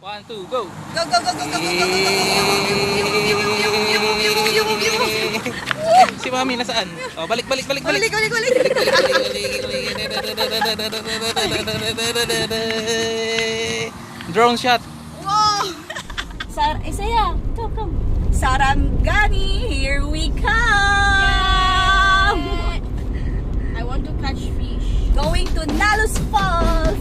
One, two, go! Go, go, go, go, go, go, go, Si Mami nasaan? Oh, balik, balik, balik, balik. Balik, balik, balik. Drone shot. Wow! Isaya, come. Sarangani, here we come! I want to catch fish. Going to Nalus Falls!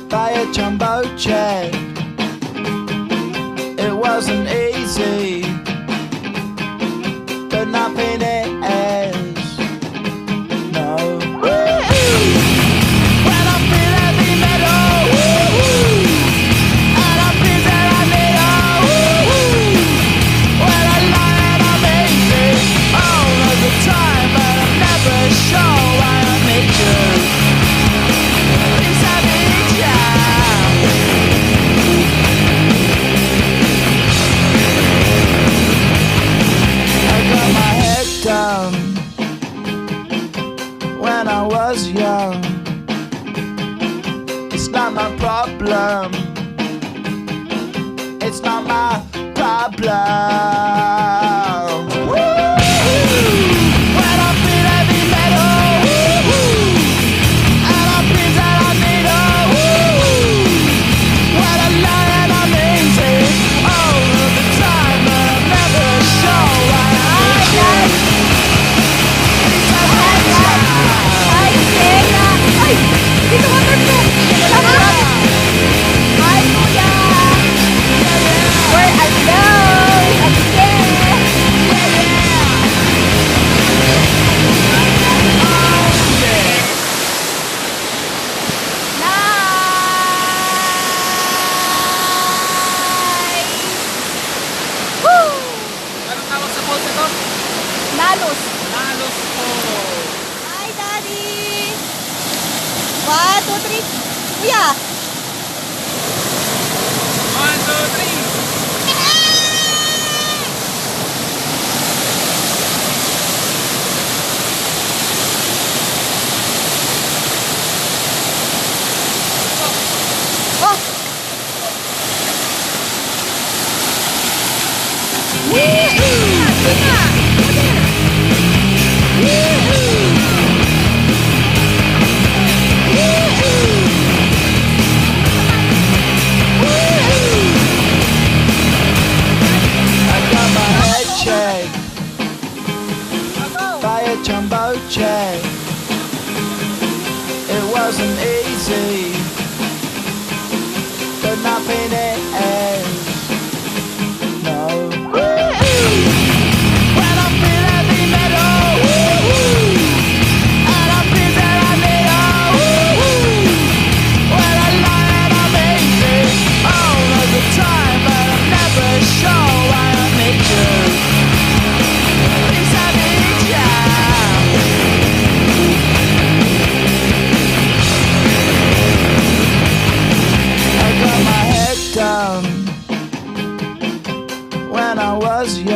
By a jumbo jet. It wasn't easy, but nothing is. No. When I feel heavy metal, and I feel that I need when I lie and I'm easy all of the time, but I'm never sure why I need you. Down when I was young. It's not my problem. It's not my problem. When I feel heavy metal, and I feel that I need when I lie and I'm easy all of the time, but I'm never sure why I need you. Dito waterfall! Hi, Kuya! We're alone again! Nice! Woo! Anong tawag sa falls ito? Nalus! Nalus Falls. Hi, Daddy! 1, 2, 3. Kuya! 1, 2, 3. Oh! By a jumbo jet. It wasn't easy, but nothing is. No. When I feel heavy metal, and I feel that I need when I lie and I'm easy all of the time, but I'm never sure why I need you. Please, I need you. I got my head down when I was young.